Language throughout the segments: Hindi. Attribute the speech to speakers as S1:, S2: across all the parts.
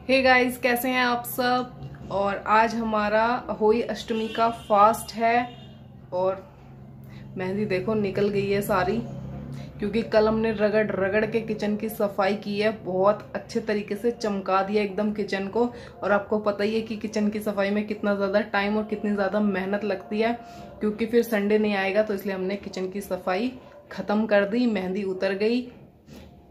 S1: हे गाइस, कैसे हैं आप सब। और आज हमारा अहोई अष्टमी का फास्ट है और मेहंदी देखो निकल गई है सारी, क्योंकि कल हमने रगड़ रगड़ के किचन की सफाई की है। बहुत अच्छे तरीके से चमका दिया एकदम किचन को। और आपको पता ही है कि किचन की सफाई में कितना ज़्यादा टाइम और कितनी ज़्यादा मेहनत लगती है, क्योंकि फिर संडे नहीं आएगा, तो इसलिए हमने किचन की सफाई ख़त्म कर दी। मेहंदी उतर गई,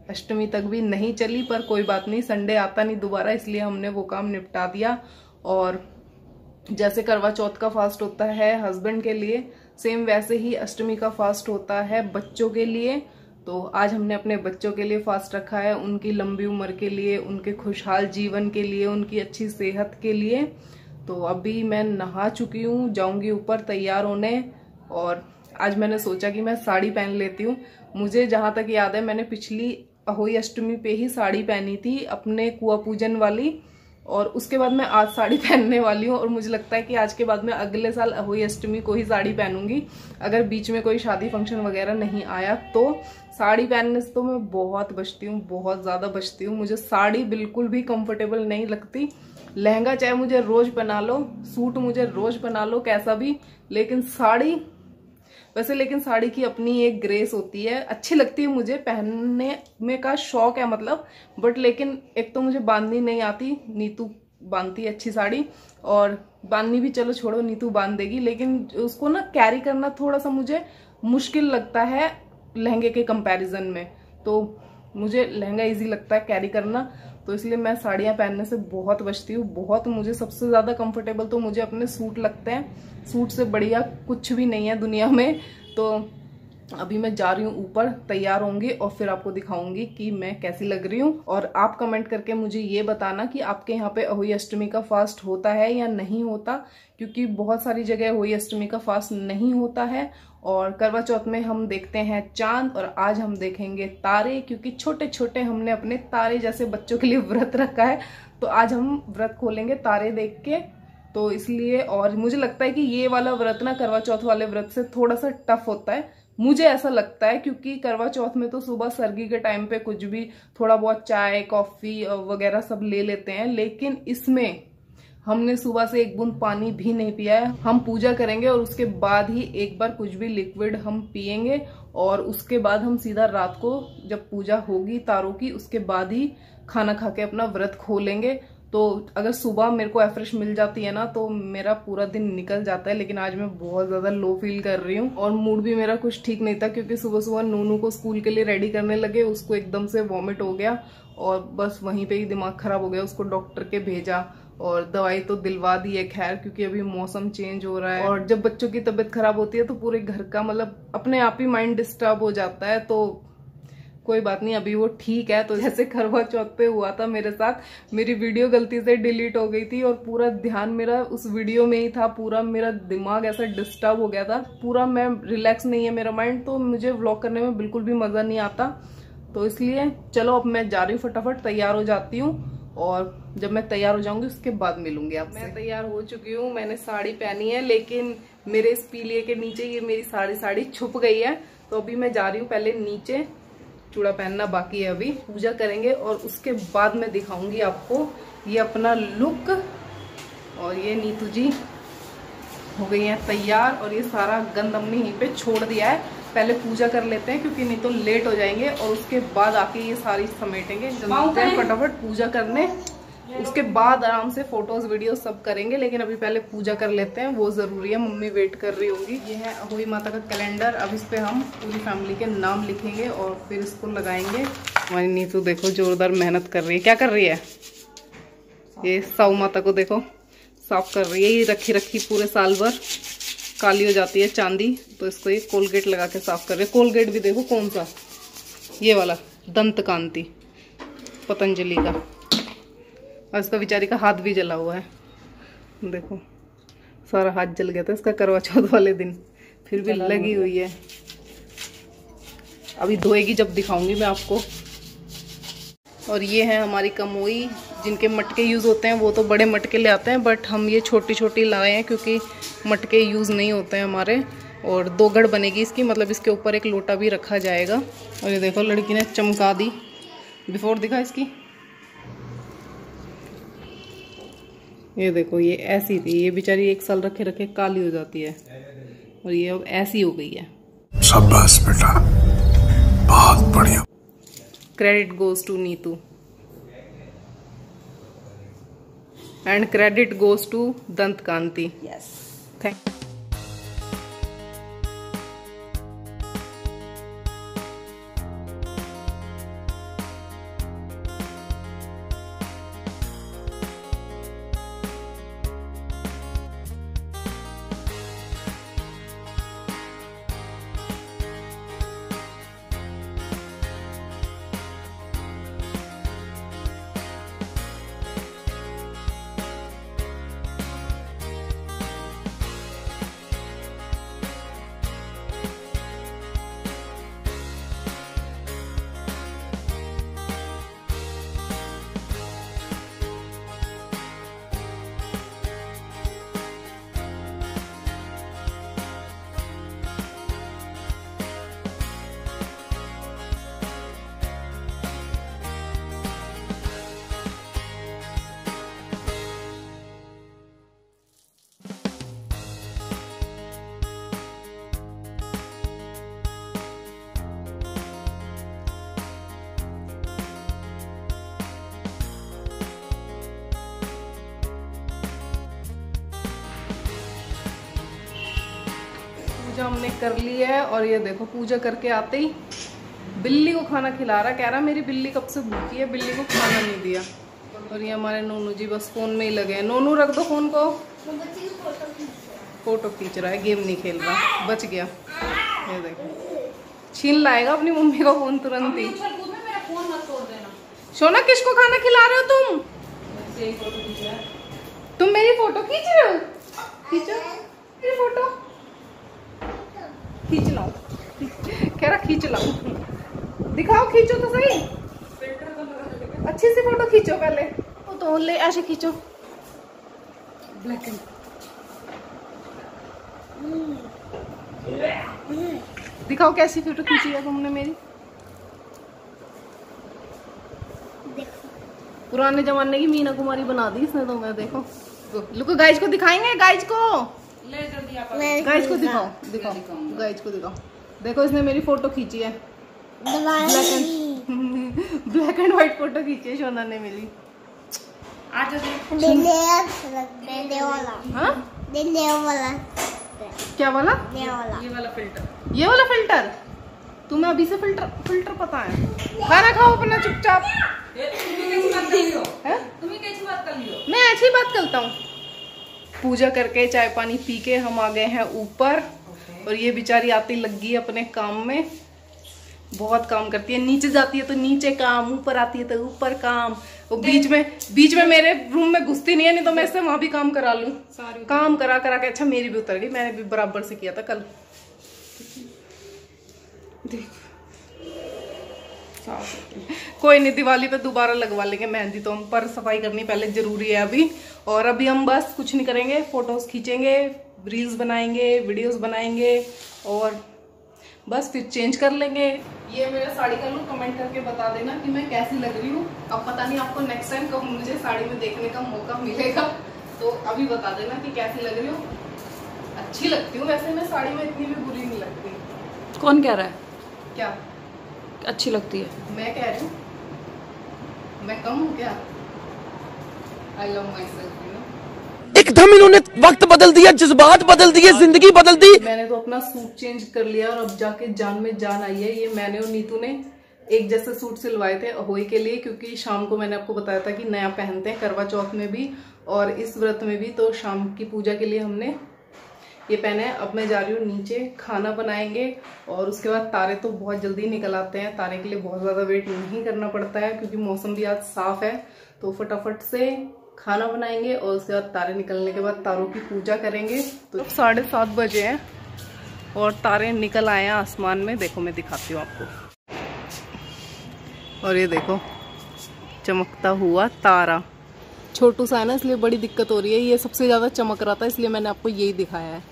S1: अष्टमी तक भी नहीं चली, पर कोई बात नहीं, संडे आता नहीं दोबारा, इसलिए हमने वो काम निपटा दिया। और जैसे करवा चौथ का फास्ट होता है हस्बैंड के लिए, सेम वैसे ही अष्टमी का फास्ट होता है बच्चों के लिए। तो आज हमने अपने बच्चों के लिए फास्ट रखा है, उनकी लंबी उम्र के लिए, उनके खुशहाल जीवन के लिए, उनकी अच्छी सेहत के लिए। तो अभी मैं नहा चुकी हूँ, जाऊंगी ऊपर तैयार होने। और आज मैंने सोचा कि मैं साड़ी पहन लेती हूँ। मुझे जहां तक याद है, मैंने पिछली अहोई अष्टमी पे ही साड़ी पहनी थी, अपने कुआ पूजन वाली, और उसके बाद मैं आज साड़ी पहनने वाली हूँ। और मुझे लगता है कि आज के बाद मैं अगले साल अहोई अष्टमी को ही साड़ी पहनूंगी, अगर बीच में कोई शादी फंक्शन वगैरह नहीं आया तो। साड़ी पहनने से तो मैं बहुत बचती हूँ, बहुत ज्यादा बचती हूँ। मुझे साड़ी बिल्कुल भी कंफर्टेबल नहीं लगती। लहंगा चाहे मुझे रोज पहना लो, सूट मुझे रोज पहना लो, कैसा भी, लेकिन साड़ी वैसे, लेकिन साड़ी की अपनी एक ग्रेस होती है, अच्छी लगती है मुझे, पहनने में का शौक है मतलब। बट लेकिन एक तो मुझे बांधनी नहीं आती, नीतू बांधती है अच्छी साड़ी, और बांधनी भी चलो छोड़ो, नीतू बांध देगी, लेकिन उसको ना कैरी करना थोड़ा सा मुझे मुश्किल लगता है लहंगे के कंपैरिजन में। तो मुझे लहंगा इजी लगता है कैरी करना, तो इसलिए मैं साड़ियाँ पहनने से बहुत बचती हूँ। बहुत, मुझे सबसे ज़्यादा कंफर्टेबल तो मुझे अपने सूट लगते हैं। सूट से बढ़िया कुछ भी नहीं है दुनिया में। तो अभी मैं जा रही हूँ ऊपर, तैयार होंगी और फिर आपको दिखाऊंगी कि मैं कैसी लग रही हूँ। और आप कमेंट करके मुझे ये बताना कि आपके यहाँ पे अहोई अष्टमी का फास्ट होता है या नहीं होता, क्योंकि बहुत सारी जगह अहोई अष्टमी का फास्ट नहीं होता है। और करवा चौथ में हम देखते हैं चांद, और आज हम देखेंगे तारे, क्योंकि छोटे छोटे हमने अपने तारे जैसे बच्चों के लिए व्रत रखा है। तो आज हम व्रत खोलेंगे तारे देख के, तो इसलिए। और मुझे लगता है कि ये वाला व्रत ना करवा चौथ वाले व्रत से थोड़ा सा टफ होता है, मुझे ऐसा लगता है, क्योंकि करवा चौथ में तो सुबह सरगी के टाइम पे कुछ भी थोड़ा बहुत चाय कॉफी वगैरह सब ले लेते हैं, लेकिन इसमें हमने सुबह से एक बूंद पानी भी नहीं पिया है। हम पूजा करेंगे और उसके बाद ही एक बार कुछ भी लिक्विड हम पियेंगे, और उसके बाद हम सीधा रात को जब पूजा होगी तारों की, उसके बाद ही खाना खा के अपना व्रत खोलेंगे। तो अगर सुबह मेरे को एफ्रेश मिल जाती है ना, तो मेरा पूरा दिन निकल जाता है। लेकिन आज मैं बहुत ज्यादा लो फील कर रही हूँ, और मूड भी मेरा कुछ ठीक नहीं था, क्योंकि सुबह सुबह नूनू को स्कूल के लिए रेडी करने लगे, उसको एकदम से वॉमिट हो गया, और बस वहीं पे ही दिमाग खराब हो गया। उसको डॉक्टर के भेजा और दवाई तो दिलवा दी है, खैर, क्योंकि अभी मौसम चेंज हो रहा है, और जब बच्चों की तबीयत खराब होती है तो पूरे घर का मतलब अपने आप ही माइंड डिस्टर्ब हो जाता है। तो कोई बात नहीं, अभी वो ठीक है। तो जैसे करवा चौथ पे हुआ था मेरे साथ, मेरी वीडियो गलती से डिलीट हो गई थी और पूरा ध्यान मेरा उस वीडियो में ही था, पूरा मेरा दिमाग ऐसा डिस्टर्ब हो गया था, पूरा मैं रिलैक्स नहीं है मेरा माइंड, तो मुझे व्लॉग करने में बिल्कुल भी मजा नहीं आता। तो इसलिए चलो अब मैं जा रही हूँ, फटाफट तैयार हो जाती हूँ, और जब मैं तैयार हो जाऊंगी उसके बाद मिलूंगी आपसे। मैं तैयार हो चुकी हूँ, मैंने साड़ी पहनी है, लेकिन मेरे इस पीलिए के नीचे ये मेरी साड़ी छुप गई है। तो अभी मैं जा रही हूँ पहले नीचे, चूड़ा पहनना बाकी है, अभी पूजा करेंगे और उसके बाद मैं दिखाऊंगी आपको ये अपना लुक। और ये नीतू जी हो गई हैं तैयार, और ये सारा गंद हमने यहीं पे छोड़ दिया है। पहले पूजा कर लेते हैं, क्योंकि नहीं तो लेट हो जाएंगे, और उसके बाद आके ये सारी समेटेंगे। चलते हैं फटाफट पूजा करने, उसके बाद आराम से फोटोज वीडियो सब करेंगे, लेकिन अभी पहले पूजा कर लेते हैं, वो जरूरी है। मम्मी वेट कर रही होंगी। ये है अहोई माता का कैलेंडर, अब इस पे हम पूरी फैमिली के नाम लिखेंगे और फिर इसको लगाएंगे। हमारी नीतू देखो जोरदार मेहनत कर रही है। क्या कर रही है? ये साऊ माता को देखो साफ कर रही है। ये रखी रखी पूरे साल भर काली हो जाती है चांदी, तो इसको ये कोलगेट लगा के साफ कर रही है। कोलगेट भी देखो कौन सा, ये वाला दंत कांति पतंजलि का, और इसका बेचारी का हाथ भी जला हुआ है, देखो सारा हाथ जल गया था इसका करवा चौथ वाले दिन, फिर भी लगी हुई है। अभी धोएगी जब दिखाऊंगी मैं आपको। और ये है हमारी कमोई, जिनके मटके यूज़ होते हैं, वो तो बड़े मटके ले आते हैं, बट हम ये छोटी छोटी लाए हैं, क्योंकि मटके यूज़ नहीं होते हैं हमारे। और 2 गढ़ बनेगी इसकी, मतलब इसके ऊपर एक लोटा भी रखा जाएगा। और ये देखो लड़की ने चमका दी, बिफोर दिखा इसकी, ये देखो, ये ऐसी थी, ये बेचारी 1 साल रखे रखे काली हो जाती है और ये अब ऐसी हो गई है।
S2: शाबाश बेटा, बहुत बढ़िया।
S1: Credit goes to Neetu and credit goes to Dant Kanti.
S3: Yes,
S1: thank पूजा हमने कर ली है और ये देखो पूजा करके आते ही बिल्ली को खाना खिला रहा, कह रहा मेरी बिल्ली कब से भूखी है, बिल्ली को खाना नहीं दिया। और ये हमारे नोनू जी बस फोन में ही लगे हैं। नोनू रख दो फोन को, फोटो खींच रहा है, गेम नहीं खेल रहा, बच गया। ये देखो छीन लाएगा अपनी मम्मी का फोन तुरंत ही। सोना किसको खाना खिला रहे हो तुम मेरी फोटो खींच रहे हो? खींचो मेरी फोटो, खींच लाओ, कह रहा खींच लाओ, दिखाओ, खींचो तो सही, अच्छी सी फोटो खींचो पहले, वो तो ले ऐसे खींचो, ब्लैक एंड दिखाओ कैसी फोटो खींची है तुमने मेरी। पुराने जमाने की मीना कुमारी बना दी इसने तो। मैं देखो लुको, गाइज को दिखाएंगे, गाइज को गाइज को दिखाओ, दिखाओ गाइज को दिखाओ। देखो इसने मेरी फोटो खींची है, ब्लैक एंड व्हाइट फोटो खींची है शोना ने मेरी। क्या वाला? ये वाला फिल्टर, ये वाला फिल्टर। तुम्हें अभी से फिल्टर पता है? खाना खाओ अपना चुपचाप। मैं ऐसी बात करता हूँ। पूजा करके चाय पानी पी के हम आ गए हैं ऊपर और ये बेचारी आती लगी है अपने काम में। बहुत काम करती है, नीचे जाती है तो नीचे काम, ऊपर आती है तो ऊपर काम। वो बीच में मेरे रूम में घुसती नहीं है, नहीं तो मैं इससे वहां भी काम करा लूं। काम करा करा के अच्छा मेरी भी उतर गई, मैंने भी बराबर से किया था कल। देख कोई नहीं, दिवाली पे दोबारा लगवा लेंगे मेहंदी तो हम, पर सफाई करनी पहले जरूरी है अभी। और अभी हम बस कुछ नहीं करेंगे, फोटोज खींचेंगे, रील्स बनाएंगे, वीडियोस बनाएंगे और बस फिर चेंज कर लेंगे। ये मेरा साड़ी का लुक कमेंट करके बता देना कि मैं कैसी लग रही हूँ। अब पता नहीं आपको नेक्स्ट टाइम कब मुझे साड़ी में देखने का मौका मिलेगा, तो अभी बता देना कि कैसी लग रही हूँ। अच्छी लगती हूँ वैसे, मैं साड़ी में इतनी भी बुरी नहीं लगती।
S3: कौन कह रहा है?
S1: क्या
S3: अच्छी लगती है?
S1: मैं कह रही हूँ, मैं कम हूँ क्या? I love my self.
S4: एकदम इन्होंने वक्त बदल दिया, जज्बात बदल दिए, जिंदगी बदल दी।
S1: मैंने तो अपना सूट चेंज कर लिया और अब जाके जान में जान आई है। ये मैंने और नीतू ने एक जैसे सूट सिलवाए थे अहोई के लिए, क्योंकि शाम को मैंने आपको बताया था कि नया पहनते हैं करवा चौथ में भी और इस व्रत में भी, तो शाम की पूजा के लिए हमने ये पहना है। अब मैं जा रही हूँ नीचे, खाना बनाएंगे और उसके बाद तारे तो बहुत जल्दी निकल आते हैं। तारे के लिए बहुत ज़्यादा वेट नहीं करना पड़ता है क्योंकि मौसम भी आज साफ है, तो फटाफट से खाना बनाएंगे और उसके बाद तारे निकलने के बाद तारों की पूजा करेंगे। तो 7:30 बजे हैं और तारे निकल आए हैं आसमान में। देखो मैं दिखाती हूँ आपको, और ये देखो चमकता हुआ तारा। छोटू सा है ना, इसलिए बड़ी दिक्कत हो रही है। ये सबसे ज्यादा चमक रहा था, इसलिए मैंने आपको यही दिखाया है।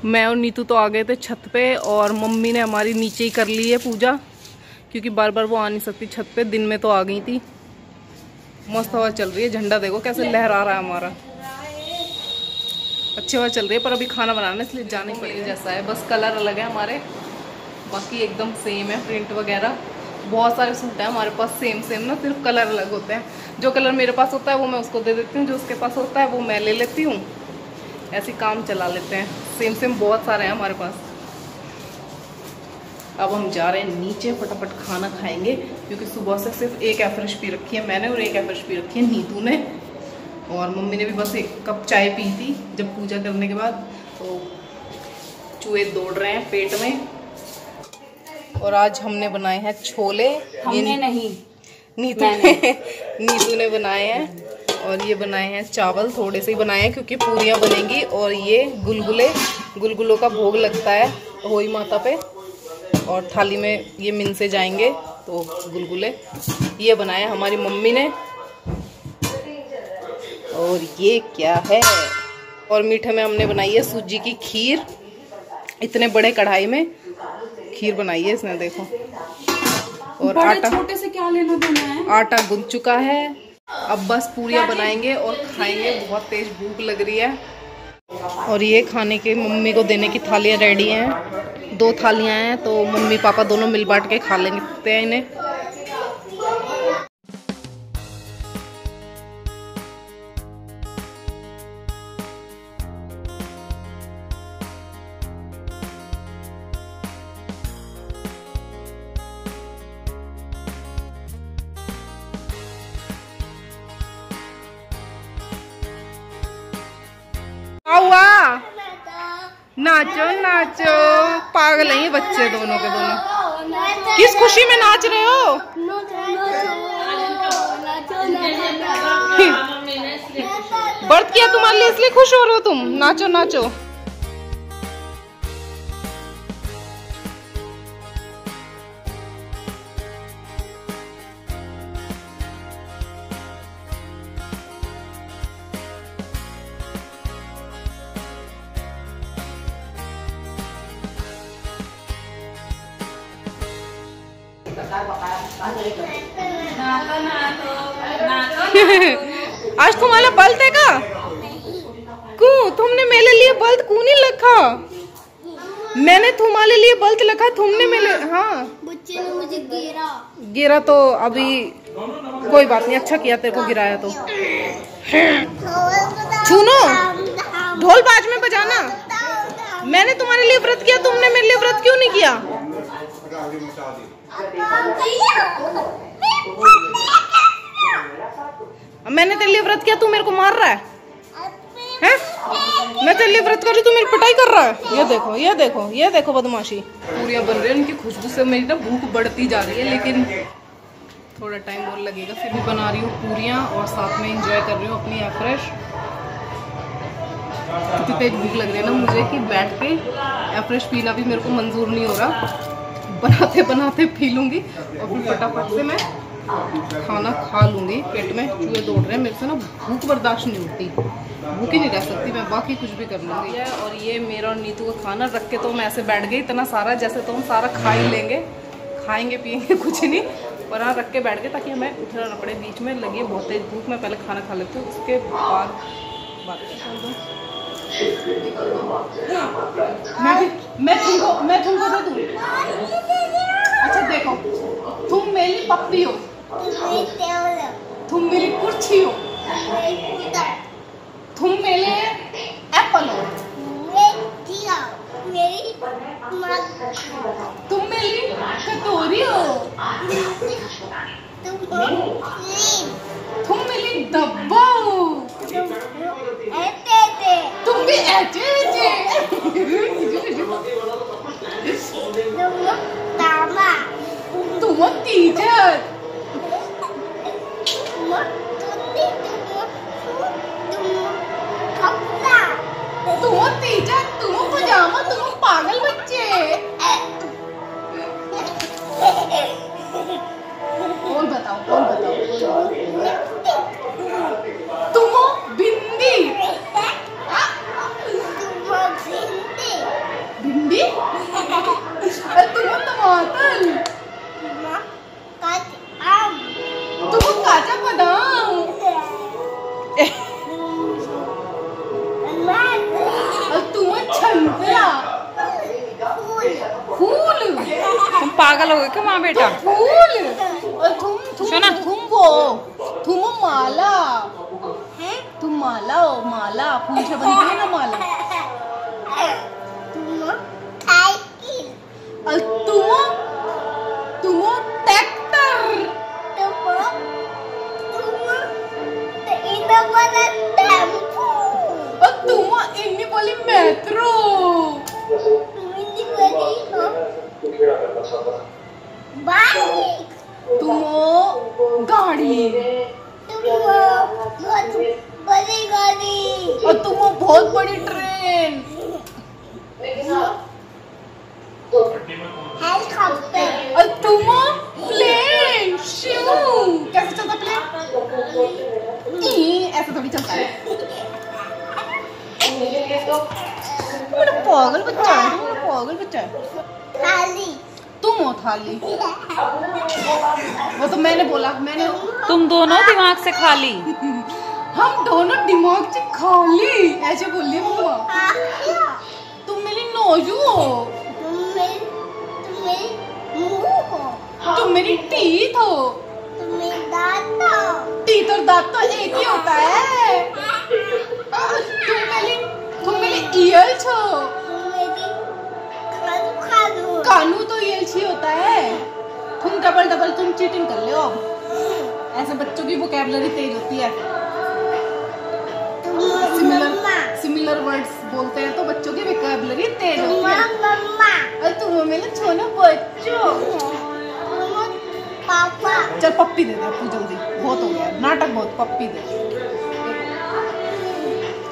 S1: मैं और नीतू तो आ गए थे छत पे और मम्मी ने हमारी नीचे ही कर ली है पूजा, क्योंकि बार बार वो आ नहीं सकती छत पे। दिन में तो आ गई थी। मस्त हवा चल रही है, झंडा देखो कैसे लहरा रहा है हमारा। अच्छी हवा चल रही है, पर अभी खाना बनाना इसलिए जाने पड़ेगा। जैसा है बस कलर अलग है हमारे, बाकी एकदम सेम है प्रिंट वगैरह। बहुत सारे सूट हैं हमारे पास सेम ना, सिर्फ कलर अलग होते हैं। जो कलर मेरे पास होता है वो मैं उसको दे देती हूँ, जो उसके पास होता है वो मैं ले लेती हूँ। ऐसे काम चला लेते हैं। सेम बहुत सारे हैं हमारे पास। अब हम जा रहे हैं नीचे, फटाफट खाना खाएंगे, क्योंकि सुबह से सिर्फ एक एफ्रेश पी रखी है मैंने और एक एफ्रेश पी रखी है नीतू ने, और मम्मी ने भी बस एक कप चाय पी थी जब पूजा करने के बाद। तो चूहे दौड़ रहे हैं पेट में। और आज हमने बनाए हैं छोले।
S3: हमने नहीं,
S1: नीतू ने बनाए हैं। और ये बनाए हैं चावल, थोड़े से ही बनाए हैं क्योंकि पूरियाँ बनेंगी। और ये गुलगुलों का भोग लगता है होई माता पे, और थाली में ये मिन से जाएंगे तो गुलगुले। ये बनाया हमारी मम्मी ने। और ये क्या है, और मीठे में हमने बनाई है सूजी की खीर। इतने बड़े कढ़ाई में खीर बनाई है इसने, देखो। और आटा,
S3: छोटे से क्या लेना देना है,
S1: आटा गूंथ चुका है। अब बस पूरियाँ बनाएंगे और खाएंगे। बहुत तेज भूख लग रही है। और ये खाने के मम्मी को देने की थालियाँ रेडी हैं। 2 थालियाँ हैं, तो मम्मी पापा दोनों मिल बांट के खा लेंगे हैं इन्हें। हुआ नाचो नाचो, पागल हैं ये बच्चे दोनों के दोनों। किस खुशी में नाच रहे हो? व्रत किया तुम्हारे लिए इसलिए खुश हो रहे हो तुम? नाचो नाचो। आज तुम्हारा बल्द है का? क्यों तुमने मेरे लिए बल्द क्यों नहीं रखा? मैंने तुम्हारे लिए बल्द रखा, तुमने मेरे। हाँ
S5: बच्चे ने मुझे
S1: गिरा तो अभी कोई बात नहीं, अच्छा किया तेरे को गिराया तो। सुनो, ढोल बाज में बजाना। मैंने तुम्हारे लिए व्रत किया, तुमने मेरे लिए व्रत क्यों नहीं किया? मैंने तेरे लिए व्रत किया, तू मेरे को मार रहा है? हैं? मैं तेरे लिए व्रत कर रही, तू मेरी पिटाई कर रहा है। ये देखो ये देखो ये देखो बदमाशी। पूरियां बन रही है, उनकी खुशबू से मेरी ना भूख बढ़ती जा रही है, लेकिन थोड़ा टाइम और लगेगा। फिर भी बना रही हूँ पूरियां और साथ में एंजॉय कर रही हूँ अपनी एफ्रेश। इतनी तेज भूख लग रही है ना मुझे कि बैठ के एफ्रेश पीना भी मेरे को मंजूर नहीं हो रहा। बनाते बनाते पी लूँगी और फिर फटाफट से मैं खाना खा लूँगी। पेट में चूहे दौड़ रहे हैं, मेरे से ना भूख बर्दाश्त नहीं होती, भूख ही नहीं रह सकती मैं, बाकी कुछ भी कर लूँगी। और ये मेरा और नीतू का खाना रख के तो मैं ऐसे बैठ गई, इतना सारा जैसे तो हम सारा खा ही लेंगे, खाएंगे पियेंगे कुछ नहीं, पर हाँ रख के बैठ गए ताकि हमें उठना ना पड़े। बीच में लगी है बहुत तेज भूख, मैं पहले खाना खा लेती हूँ, उसके बाद बात करता हूँ। मैं तुमको दे दूँ? अच्छा देखो, तुम मेरी पप्पी हो, तुम मेरी कुर्सी हो, तुम मेरे एप्पल हो, तुम मेरी कटोरी हो, तुम मेरी डब्बा हो, तुम भी ऐसे तुम टीचर, तुम टीचर, तुम पजामा, तुम पागल बच्चे। कौन बताओ तुम बिंदी,
S3: पागल हो गए क्या माँ बेटा?
S1: फूल और तुम
S3: सुना?
S1: तुम माला है, तुम माला हो, माला फूल से बनती है ना माला। और तुम ट्रैक्टर, और तुम इन्हीं बोली मेट्रो, तुम गाड़ी, और तुम बहुत बड़ी ट्रेन, और तुम प्लेन। कैसे चलता प्लेन? ऐसा थोड़ी चलता है। मेरा पागल बच्चा है, मेरा पागल बच्चा है। तुम हो थाली, वो तो मैंने बोला, मैंने
S3: तुम दोनों दिमाग से खाली।
S1: हम दोनों दिमाग से खाली, ऐसे बोली मम्मा। तुम मेरी नोजू हो, तुम मेरी टीथ हो। टीथ और दांत तो एक ही होता है। तुम मेरी ईयर्स हो, कानू तो ईयर्स ही होता है। तुम डबल तुम चीटिंग कर ले अब। ऐसे बच्चों की वोकैबुलरी तेज होती है, सिमिलर वर्ड्स बोलते हैं तो बच्चों की वोकैबुलरी तेज होती है। और तुम मेरे छोटे बच्चों। चल पप्पी दे दे तू जल्दी, बहुत हो गया नाटक बहुत, पप्पी दे।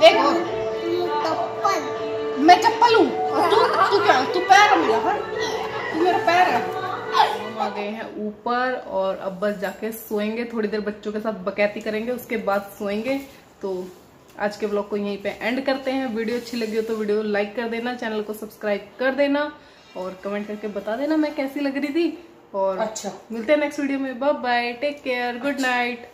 S1: एक और, मैं चप्पल हूँ और तू क्या, तू पैर है मेरा, हाँ तू मेरा पैर है। हम आ गए हैं ऊपर और अब बस जाके सोएंगे, थोड़ी देर बच्चों के साथ बकैती करेंगे, उसके बाद सोएंगे। तो आज के व्लॉग को यहीं पे एंड करते हैं। वीडियो अच्छी लगी हो तो वीडियो लाइक कर देना, चैनल को सब्सक्राइब कर देना और कमेंट करके बता देना मैं कैसी लग रही थी। और अच्छा, मिलते हैं नेक्स्ट वीडियो में। Bye bye, take care, good night.